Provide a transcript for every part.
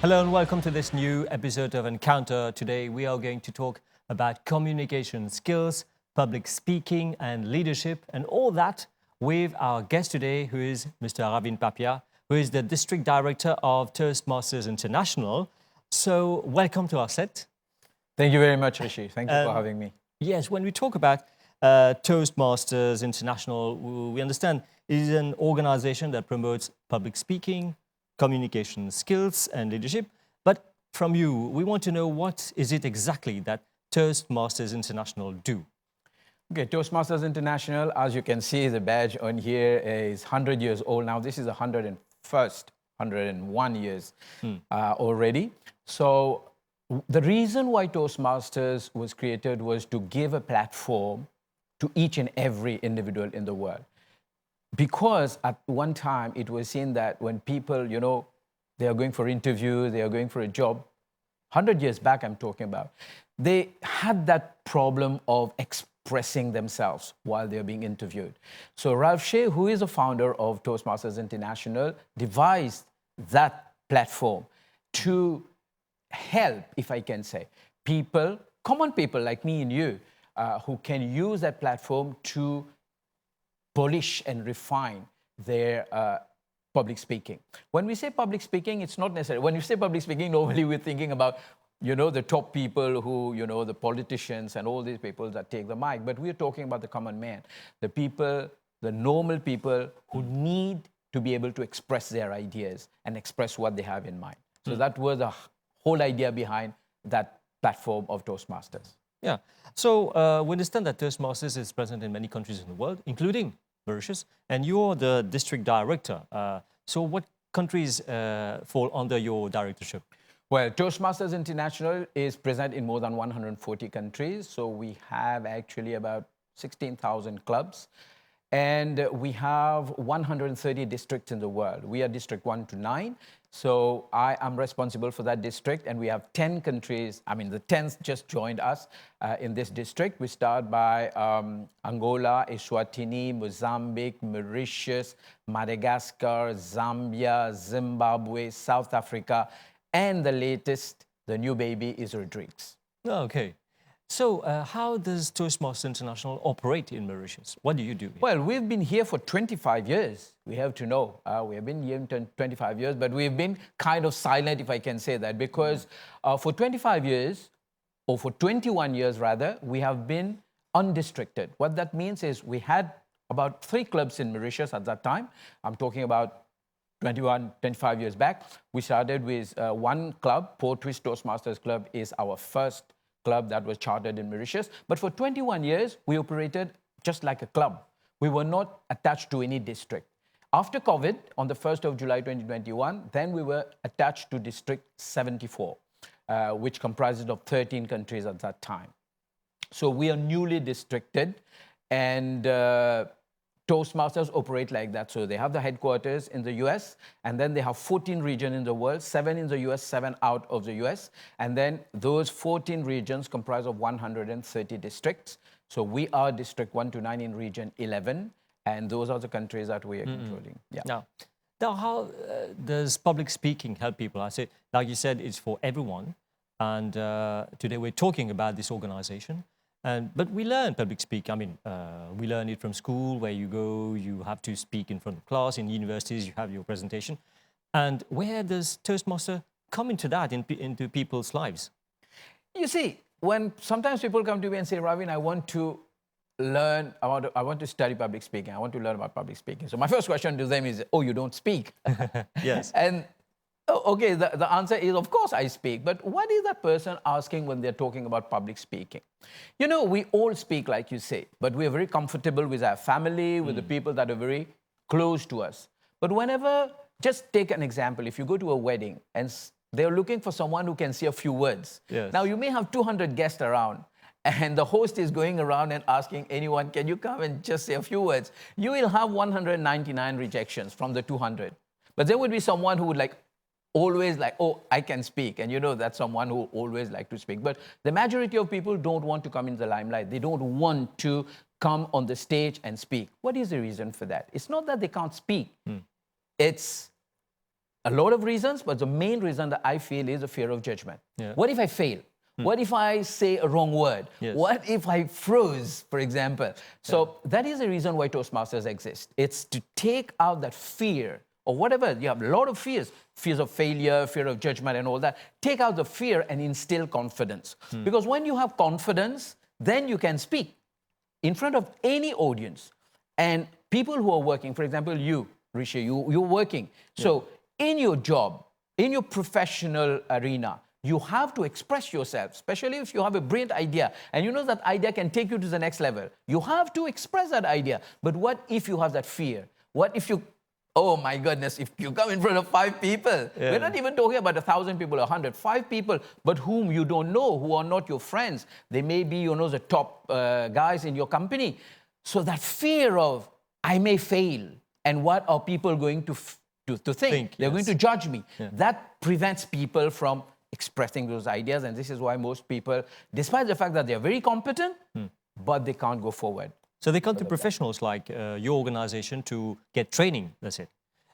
Hello and welcome to this new episode of Encounter. Today we are going to talk about communication skills, public speaking and leadership and all that with our guest today who is Mr. Ravin Papiah, who is the District Director of Toastmasters International. So welcome to our set. Thank you very much, Rishi. Thank you for having me. Yes, when we talk about Toastmasters International, we understand it is an organization that promotes public speaking, communication skills and leadership. But from you, we want to know what is it exactly that Toastmasters International do? Okay, Toastmasters International, as you can see, the badge on here is 100 years old now. This is the 101st, 101 years already. So the reason why Toastmasters was created was to give a platform to each and every individual in the world. Because at one time it was seen that when people, they are going for interviews, they are going for a job, 100 years back I'm talking about, they had that problem of expressing themselves while they're being interviewed. So Ralph Shea, who is the founder of Toastmasters International, devised that platform to help, if I can say, people, common people like me and you, who can use that platform to polish and refine their public speaking. When we say public speaking, it's not necessary. When you say public speaking, normally we're thinking about, the top people who, the politicians and all these people that take the mic. But we're talking about the common man, the people, the normal people who need to be able to express their ideas and express what they have in mind. So that was the whole idea behind that platform of Toastmasters. Yeah. So we understand that Toastmasters is present in many countries in the world, including Mauritius, and you're the district director. So what countries fall under your directorship? Well, Toastmasters International is present in more than 140 countries. So we have actually about 16,000 clubs. And we have 130 districts in the world. We are district 1 to 9. So I am responsible for that district. And we have 10 countries. I mean, the 10th just joined us in this district. We start by Angola, Eswatini, Mozambique, Mauritius, Madagascar, Zambia, Zimbabwe, South Africa. And the latest, the new baby, is Rodriguez. Okay. So how does Toastmasters International operate in Mauritius? What do you do? Well, we've been here for 25 years. We have to know. We have been here 25 years, but we've been kind of silent, if I can say that, because for 25 years, or for 21 years rather, we have been undistricted. What that means is we had about 3 clubs in Mauritius at that time. I'm talking about 25 years back. We started with one club, Port Twist Toastmasters Club is our first club that was chartered in Mauritius. But for 21 years, we operated just like a club. We were not attached to any district. After COVID, on the 1st of July 2021, then we were attached to District 74, which comprises of 13 countries at that time. So we are newly districted, and Toastmasters operate like that. So they have the headquarters in the US, and then they have 14 regions in the world, 7 in the US, 7 out of the US. And then those 14 regions comprise of 130 districts. So we are District 1 to 9 in Region 11, and those are the countries that we are controlling. Yeah. Now how does public speaking help people? I say, like you said, it's for everyone. And today we're talking about this organization. But we learn public speaking. I mean, we learn it from school, where you go, you have to speak in front of class. In universities, you have your presentation. And where does Toastmaster come into that, into people's lives? You see, when sometimes people come to me and say, Ravin, I want to learn, I want to study public speaking. I want to learn about public speaking. So my first question to them is, oh, you don't speak? Yes. And okay, the answer is, of course I speak. But what is that person asking when they're talking about public speaking? We all speak, like you say, but we're very comfortable with our family, with the people that are very close to us. But whenever, just take an example, if you go to a wedding and they're looking for someone who can say a few words. Yes. Now, you may have 200 guests around, and the host is going around and asking anyone, can you come and just say a few words? You will have 199 rejections from the 200. But there would be someone who would always oh, I can speak. And that's someone who always like to speak. But the majority of people don't want to come in the limelight. They don't want to come on the stage and speak. What is the reason for that? It's not that they can't speak. It's a lot of reasons, but the main reason that I feel is the fear of judgment. Yeah. What if I fail? What if I say a wrong word? Yes. What if I froze, for example? So that is the reason why Toastmasters exist. It's to take out that fear or whatever. You have a lot of fears, fears of failure, fear of judgment and all that. Take out the fear and instill confidence. Because when you have confidence, then you can speak in front of any audience. And people who are working, for example, you, Rishi, you're working. So in your job, in your professional arena, you have to express yourself, especially if you have a brilliant idea and you know that idea can take you to the next level. You have to express that idea. But what if you have that fear? What if you, oh my goodness, if you come in front of 5 people, we're not even talking about 1,000 people or 100, 5 people, but whom you don't know, who are not your friends. They may be, you know, the top guys in your company. So that fear of, I may fail, and what are people going to think? They're going to judge me. That prevents people from expressing those ideas, and this is why most people, despite the fact that they're very competent, but they can't go forward. So they come to professionals like your organization to get training, that's it.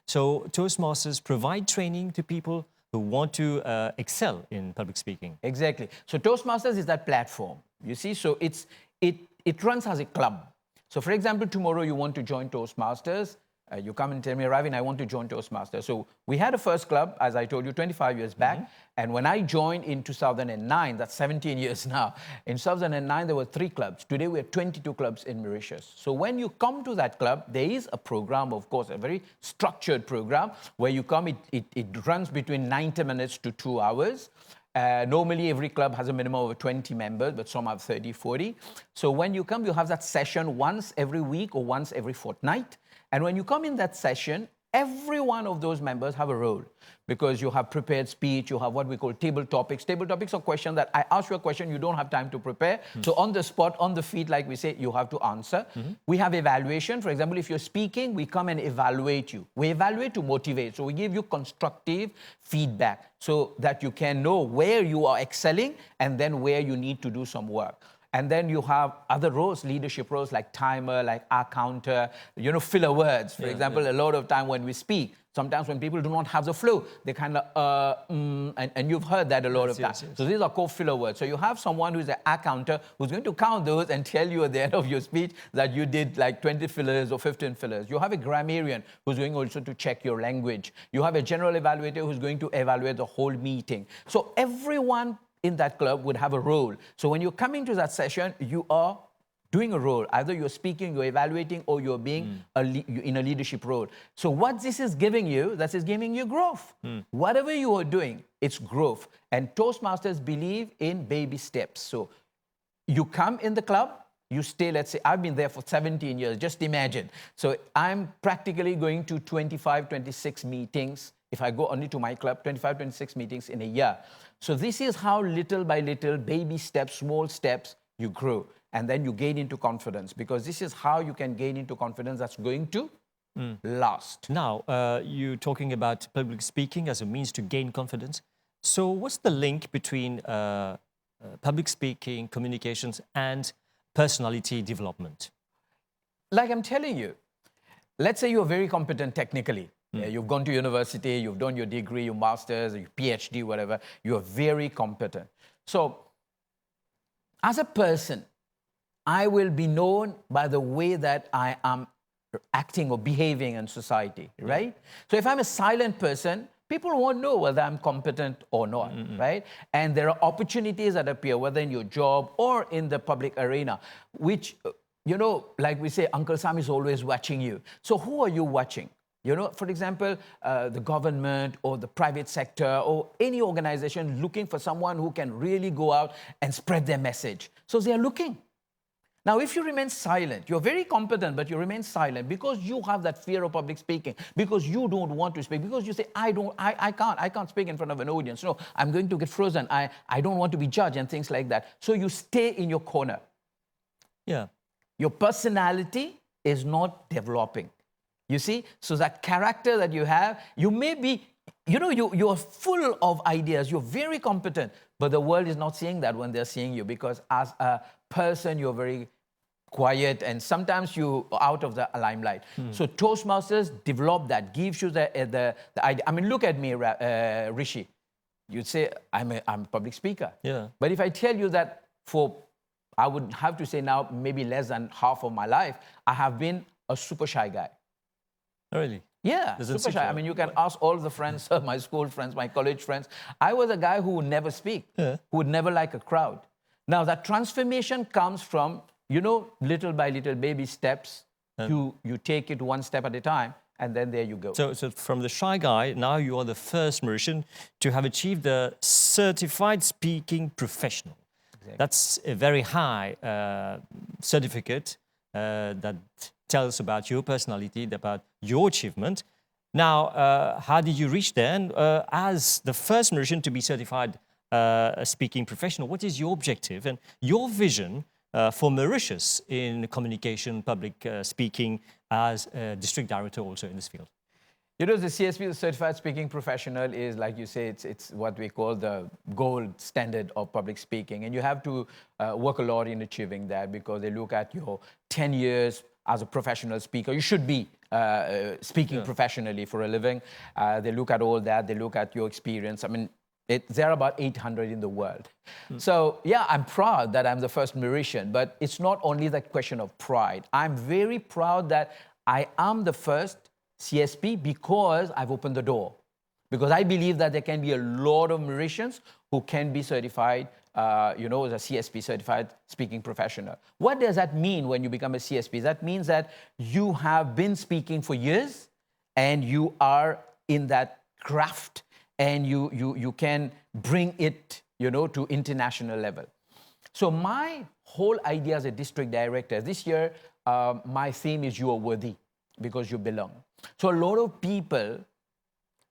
So Toastmasters provide training to people who want to excel in public speaking. Exactly. So Toastmasters is that platform, you see, so it runs as a club. So for example, tomorrow you want to join Toastmasters, you come and tell me, Ravin, I want to join Toastmasters. So we had a first club, as I told you, 25 years back. And when I joined in 2009, that's 17 years now, in 2009, there were 3 clubs. Today, we have 22 clubs in Mauritius. So when you come to that club, there is a program, of course, a very structured program, where you come, it runs between 90 minutes to 2 hours. Normally, every club has a minimum of 20 members, but some have 30, 40. So when you come, you have that session once every week or once every fortnight. And when you come in that session, every one of those members have a role, because you have prepared speech, you have what we call table topics. Table topics are questions that I ask you a question, you don't have time to prepare. So on the spot, on the feet, like we say, you have to answer. We have evaluation. For example, if you're speaking, we come and evaluate you. We evaluate to motivate. So we give you constructive feedback so that you can know where you are excelling and then where you need to do some work. And then you have other roles, leadership roles like timer, like our counter, you know, filler words. For example, a lot of time when we speak, sometimes when people do not have the flow, they kind of, and you've heard that a lot of times. So these are called filler words. So you have someone who's an our counter who's going to count those and tell you at the end of your speech that you did like 20 fillers or 15 fillers. You have a grammarian who's going also to check your language. You have a general evaluator who's going to evaluate the whole meeting. So everyone in that club would have a role. So when you're coming to that session, you are doing a role. Either you're speaking, you're evaluating, or you're being in a leadership role. So what this is giving you, that is giving you growth. Whatever you are doing, it's growth. And Toastmasters believe in baby steps. So you come in the club, you stay, let's say, I've been there for 17 years, just imagine. So I'm practically going to 25, 26 meetings. If I go only to my club, 25, 26 meetings in a year. So this is how little by little, baby steps, small steps, you grow. And then you gain into confidence, because this is how you can gain into confidence that's going to last. Now, you're talking about public speaking as a means to gain confidence. So what's the link between public speaking, communications, and personality development? Like I'm telling you, let's say you're very competent technically. You've gone to university, you've done your degree, your master's, your PhD, whatever. You're very competent. So as a person, I will be known by the way that I am acting or behaving in society, right? So if I'm a silent person, people won't know whether I'm competent or not, right? And there are opportunities that appear, whether in your job or in the public arena, which, you know, like we say, Uncle Sam is always watching you. So who are you watching? You know, for example, the government or the private sector or any organization looking for someone who can really go out and spread their message. So they are looking. Now, if you remain silent, you're very competent, but you remain silent because you have that fear of public speaking, because you don't want to speak, because you say, I can't speak in front of an audience. No, I'm going to get frozen. I don't want to be judged and things like that. So you stay in your corner. Yeah. Your personality is not developing. You see? So that character that you have, you may be, you know, you are full of ideas. You're very competent, but the world is not seeing that when they're seeing you, because as a person, you're very quiet, and sometimes you out of the limelight. So Toastmasters develop that, gives you the idea. I mean, look at me, Rishi. You'd say, I'm a public speaker. Yeah. But if I tell you that I would have to say now, maybe less than half of my life, I have been a super shy guy. Really? Yeah, Doesn't super sit shy. I well. mean, you can ask all the friends, my school friends, my college friends. I was a guy who would never speak, Yeah. who would never like a crowd. Now, that transformation comes from, little by little baby steps. You take it one step at a time, and then there you go. So from the shy guy, now you are the first Mauritian to have achieved the certified speaking professional. Exactly. That's a very high certificate that tells about your personality, about your achievement. Now, how did you reach there? And as the first Mauritian to be certified a speaking professional, what is your objective and your vision for Mauritius in communication, public speaking, as a district director also in this field? The CSP, the Certified Speaking Professional, is, like you say, it's what we call the gold standard of public speaking. And you have to work a lot in achieving that, because they look at your 10 years as a professional speaker. You should be speaking professionally for a living. They look at all that. They look at your experience. I mean, there are about 800 in the world. So, yeah, I'm proud that I'm the first Mauritian, but it's not only the question of pride. I'm very proud that I am the first CSP because I've opened the door. Because I believe that there can be a lot of Mauritians who can be certified, as a CSP, Certified Speaking Professional. What does that mean when you become a CSP? That means that you have been speaking for years and you are in that craft, and you can bring it, to international level. So my whole idea as a district director, this year, my theme is you are worthy because you belong. So a lot of people,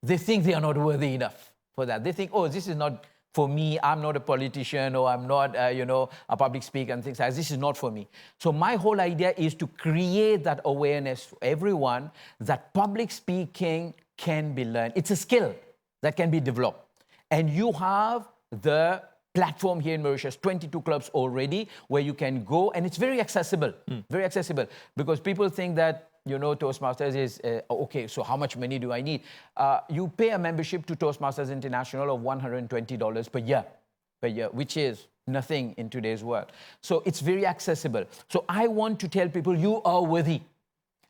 they think they are not worthy enough for that. They think, oh, this is not for me. I'm not a politician, or I'm not, a public speaker and things like that. This is not for me. So my whole idea is to create that awareness for everyone that public speaking can be learned. It's a skill that can be developed. And you have the platform here in Mauritius, 22 clubs already, where you can go, and it's very accessible, because people think that, Toastmasters is, okay, so how much money do I need? You pay a membership to Toastmasters International of $120 per year, which is nothing in today's world. So it's very accessible. So I want to tell people, you are worthy.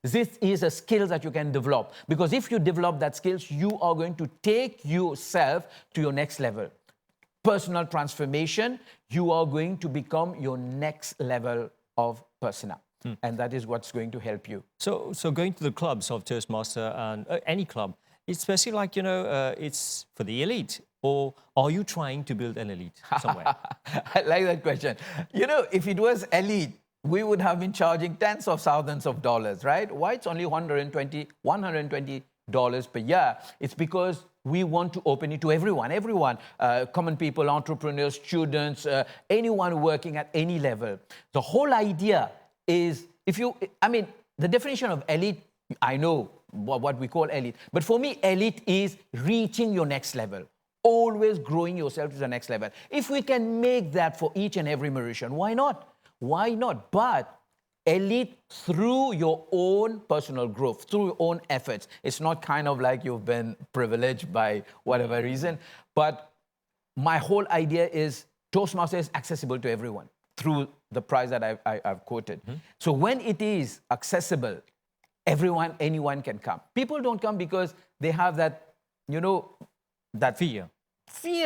This is a skill that you can develop, because if you develop that skills, you are going to take yourself to your next level. Personal transformation, you are going to become your next level of persona. And that is what's going to help you. So going to the clubs of Toastmaster and any club, it's basically like, it's for the elite, or are you trying to build an elite somewhere? I like that question. If it was elite, we would have been charging tens of thousands of dollars, right? Why it's only $120 per year? It's because we want to open it to everyone, common people, entrepreneurs, students, anyone working at any level. The whole idea is, the definition of elite, I know what we call elite, but for me, elite is reaching your next level, always growing yourself to the next level. If we can make that for each and every Mauritian, why not? Why not? But elite through your own personal growth, through your own efforts. It's not kind of like you've been privileged by whatever reason, but my whole idea is Toastmaster is accessible to everyone through the price that I've quoted. So when it is accessible, anyone can come. People don't come because they have that, that fear,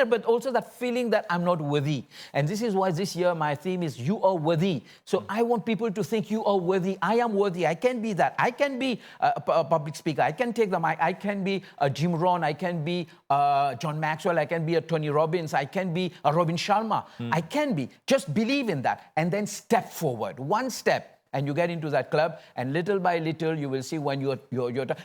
but also that feeling that I'm not worthy. And this is why this year my theme is you are worthy. So I want people to think you are worthy. I am worthy. I can be that. I can be a public speaker. I can take the mic. I can be a Jim Rohn. I can be John Maxwell. I can be a Tony Robbins. I can be a Robin Sharma. I can be. Just believe in that and then step forward. One step. And you get into that club, and little by little, you will see when you're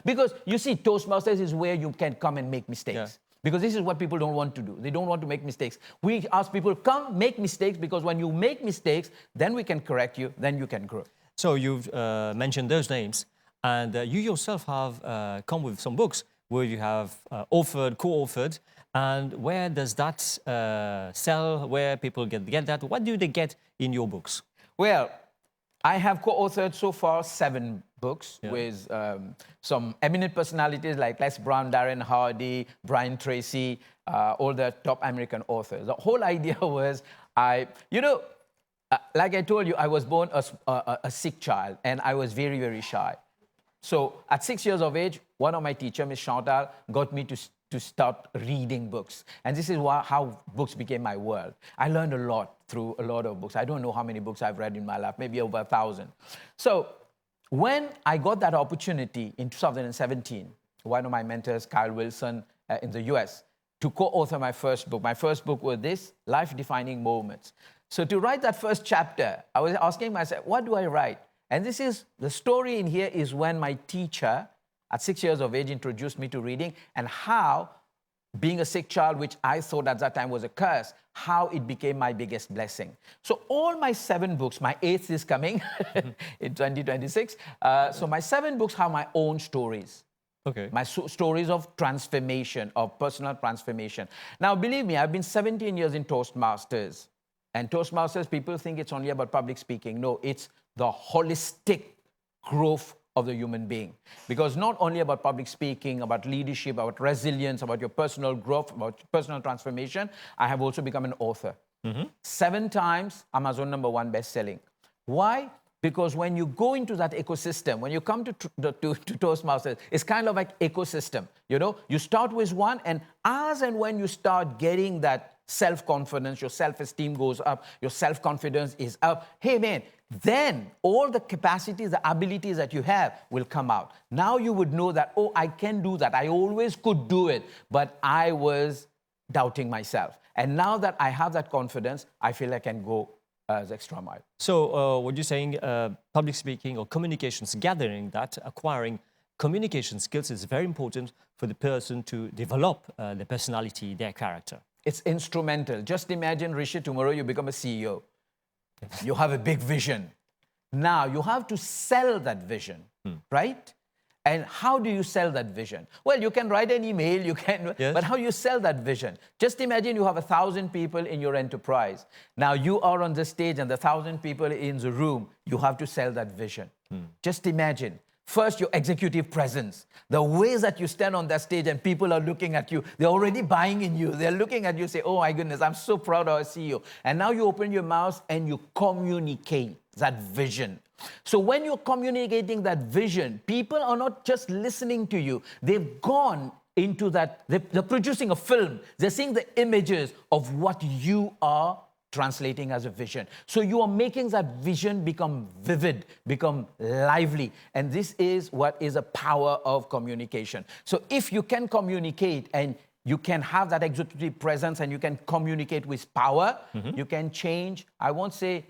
because you see, Toastmasters is where you can come and make mistakes. Yeah. Because this is what people don't want to do. They don't want to make mistakes. We ask people, come make mistakes, because when you make mistakes, then we can correct you, then you can grow. So you've mentioned those names, and you yourself have come with some books where you have co-authored, and where does that sell, where people get that? What do they get in your books? Well, I have co-authored so far 7 books with some eminent personalities like Les Brown, Darren Hardy, Brian Tracy, all the top American authors. The whole idea was, like I told you, I was born a sick child, and I was very, very shy. So at 6 years of age, one of my teachers, Miss Chantal, got me to start reading books. And this is how books became my world. I learned a lot through a lot of books. I don't know how many books I've read in my life, maybe over 1,000. So when I got that opportunity in 2017, one of my mentors, Kyle Wilson, in the US, to co-author my first book was this, Life-Defining Moments. So to write that first chapter, I was asking myself, what do I write? And this is, the story in here is when my teacher at 6 years of age introduced me to reading, and how being a sick child, which I thought at that time was a curse, how it became my biggest blessing. So all my 7 books, my 8th is coming in 2026. So my 7 books have my own stories. Okay. My stories of transformation, of personal transformation. Now, believe me, I've been 17 years in Toastmasters. And Toastmasters, people think it's only about public speaking. No, it's the holistic growth of the human being. Because not only about public speaking, about leadership, about resilience, about your personal growth, about personal transformation, I have also become an author. 7 times Amazon #1 best-selling. Why? Because when you go into that ecosystem, when you come to Toastmasters, it's kind of like ecosystem. You know, you start with one, and as and when you start getting that self-confidence, your self-esteem goes up, your self-confidence is up. Hey, man, then all the capacities, the abilities that you have will come out. Now you would know that, oh, I can do that. I always could do it, but I was doubting myself. And now that I have that confidence, I feel I can go as extra mile. So what you're saying, public speaking or communications, gathering that, acquiring communication skills is very important for the person to develop their personality, their character. It's instrumental. Just imagine, Rishi, tomorrow you become a CEO. You have a big vision. Now you have to sell that vision, right? And how do you sell that vision? Well, you can write an email, you can, but how you sell that vision? Just imagine you have 1,000 people in your enterprise. Now you are on the stage and the 1,000 people in the room, you have to sell that vision. Just imagine. First, your executive presence. The ways that you stand on that stage and people are looking at you, they're already buying in you. They're looking at you, say, oh my goodness, I'm so proud of our CEO. And now you open your mouth and you communicate that vision. So when you're communicating that vision, people are not just listening to you. They've gone into that, they're producing a film. They're seeing the images of what you are translating as a vision. So you are making that vision become vivid, become lively. And this is what is a power of communication. So if you can communicate and you can have that executive presence and you can communicate with power, you can change, I won't say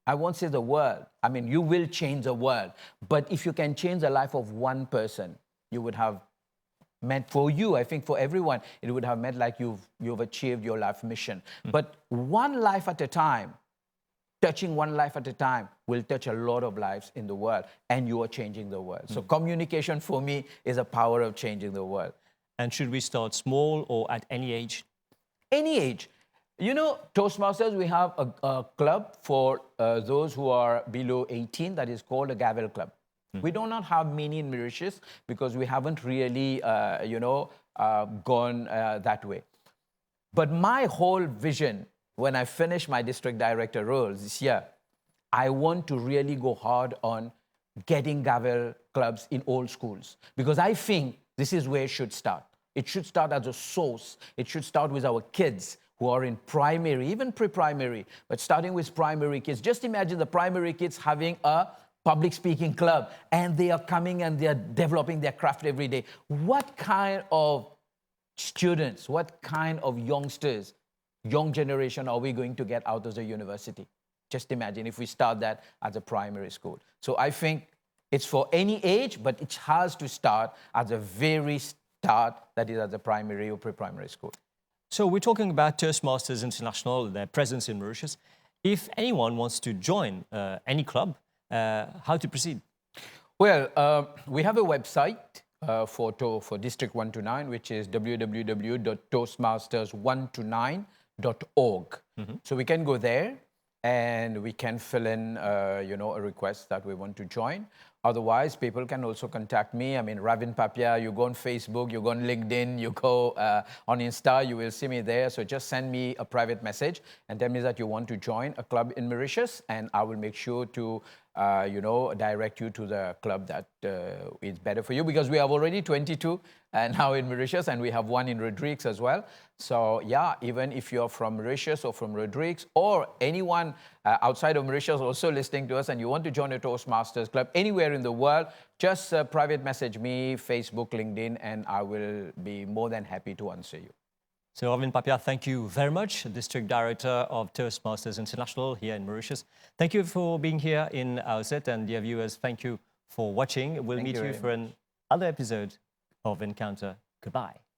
the world. I mean, you will change the world. But if you can change the life of one person, you would have meant for you, I think for everyone, it would have meant like you've achieved your life mission. But one life at a time, touching one life at a time will touch a lot of lives in the world, and you are changing the world. So communication for me is a power of changing the world. And should we start small or at any age? Any age. You know, Toastmasters, we have a club for those who are below 18 that is called a Gavel Club. We do not have many in Mauritius because we haven't really, gone that way. But my whole vision, when I finish my district director role this year, I want to really go hard on getting Gavel clubs in all schools. Because I think this is where it should start. It should start as a source. It should start with our kids who are in primary, even pre-primary, but starting with primary kids. Just imagine the primary kids having a public speaking club, and they are coming and they are developing their craft every day. What kind of students, what kind of youngsters, young generation are we going to get out of the university? Just imagine if we start that at the primary school. So I think it's for any age, but it has to start at the very start, that is at the primary or pre-primary school. So we're talking about Toastmasters International, their presence in Mauritius. If anyone wants to join any club, how to proceed? Well, we have a website for District 129, which is www.toastmasters129.org. So we can go there, and we can fill in, a request that we want to join. Otherwise, people can also contact me. I mean, Ravin Papiah, you go on Facebook, you go on LinkedIn, you go on Insta, you will see me there. So just send me a private message and tell me that you want to join a club in Mauritius, and I will make sure to, direct you to the club that is better for you, because we have already 22 now in Mauritius, and we have one in Rodrigues as well. So yeah, even if you're from Mauritius or from Rodrigues, or anyone outside of Mauritius also listening to us, and you want to join a Toastmasters club anywhere in the world, just private message me, Facebook, LinkedIn, and I will be more than happy to answer you. So Ravin Papiah, thank you very much, District Director of Toastmasters International here in Mauritius. Thank you for being here in our set, and dear viewers, thank you for watching. We'll meet you for another episode of Encounter. Goodbye.